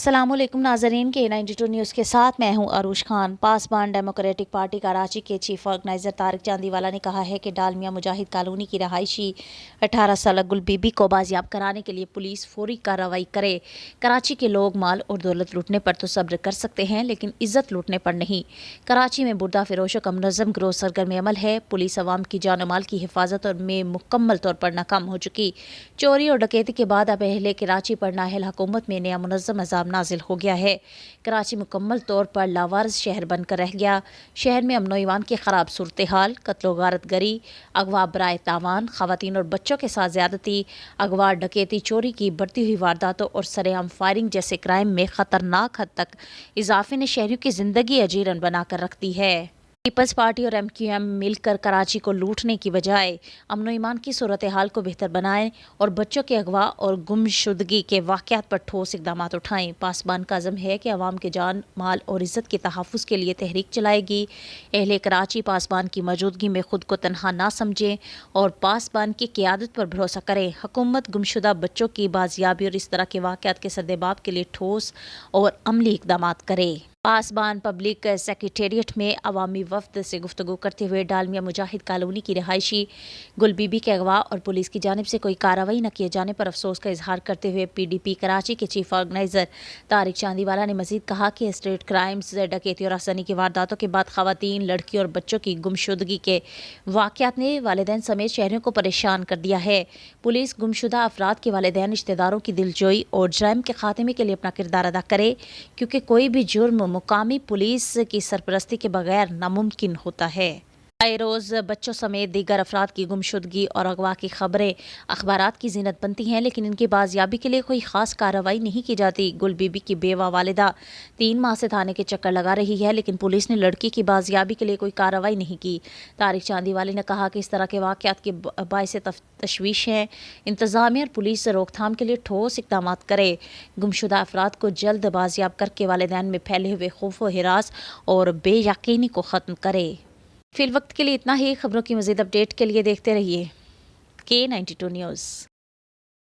अस्सलाम वालेकुम नाज़रीन के 92 न्यूज़ के साथ मैं हूं अरूश खान। पासबान डेमोक्रेटिक पार्टी कराची के चीफ ऑर्गेनाइज़र तारिक चांदीवाला ने कहा है कि डालमिया मुजाहिद कॉलोनी की रहायशी 18 साल गुल बीबी को बाजियाब कराने के लिए पुलिस फौरी कार्रवाई करे। कराची के लोग माल और दौलत लूटने पर तो सब्र कर सकते हैं, लेकिन इज्जत लूटने पर नहीं। कराची में बुर्दा फिरोशों का मुनज़्ज़म गिरोह सरगर्म अमल है। पुलिस अवाम की जान और माल की हिफाजत में मुकम्मल तौर पर नाकाम हो चुकी। चोरी और डकैती के बाद अब अहले कराची पर नाअहल हुकूमत में नया मुनज़्ज़म नाजिल हो गया है। कराची मुकम्मल तौर पर लावारिस शहर बनकर रह गया। शहर में अमन ईमान की खराब सूरत हाल, कत्ल गारत गरी, अगवा बराए तावान, खवातीन और बच्चों के साथ ज्यादती, अगवा डकैती चोरी की बढ़ती हुई वारदातों और सरेआम फायरिंग जैसे क्राइम में खतरनाक हद तक इजाफे ने शहरियों की जिंदगी अजीरन बनाकर रख दी है। पीपल्स पार्टी और MQM मिलकर कराची को लूटने की बजाय अमन ईमान की सूरत हाल को बेहतर बनाएं और बच्चों के अगवा और गुमशुदगी के वाक़यात पर ठोस इक़दाम उठाएं। पासबान का अज़म है कि अवाम के जान माल और इज़्ज़त के तहफ़्फ़ुज़ के लिए तहरीक चलाएगी। अहले कराची पासबान की मौजूदगी में खुद को तनहा ना समझें और पासबान की क़ियादत पर भरोसा करें। हुकूमत गुमशुदा बच्चों की बाजियाबी और इस तरह के वाक़यात के सद्देबाब के लिए ठोस और अमली इक़दाम करे। पासबान पब्लिक सेक्रेटेरिएट में अवामी वफ़द से गुफ्तगू करते हुए डालमिया मुजाहिद कॉलोनी की रहायशी गुल बीबी के अगवा और पुलिस की जानिब से कोई कार्रवाई न किए जाने पर अफसोस का इजहार करते हुए PDP कराची के चीफ ऑर्गेनाइज़र तारिक चांदीवाला ने मजीद कहा कि स्ट्रीट क्राइम्स, डकैती और आसानी की वारदातों के बाद खवातीन, लड़कियों और बच्चों की गुमशुदगी के वाक़यात ने वालिदैन समेत शहरियों को परेशान कर दिया है। पुलिस गुमशुदा अफराद के वालिदैन रिश्तेदारों की दिलजोई और जराइम के खात्मे के लिए अपना किरदार अदा करे, क्योंकि कोई भी जुर्म मुकामी पुलिस की सरपरस्ती के बगैर नामुमकिन होता है। आए रोज़ बच्चों समेत दीगर अफराद की गुमशुदगी और अगवा की खबरें अखबारात की जीनत बनती हैं, लेकिन इनकी बाजियाबी के लिए कोई ख़ास कार्रवाई नहीं की जाती। गुल बीबी की बेवा वालिदा 3 माह से थाने के चक्कर लगा रही है, लेकिन पुलिस ने लड़की की बाजियाबी के लिए कोई कार्रवाई नहीं की। तारिक चांदीवाले ने कहा कि इस तरह के वाक़यात के बाइस तशवीश हैं। इंतज़ामिया और पुलिस रोकथाम के लिए ठोस इक़दाम करे। गुमशुदा अफराद को जल्द बाजियाब करके वालिदैन में फैले हुए खौफ व हिरास और बेयकीनी को ख़त्म करे। फिल वक्त के लिए इतना ही। खबरों की मज़ीद अपडेट के लिए देखते रहिए K92 न्यूज़।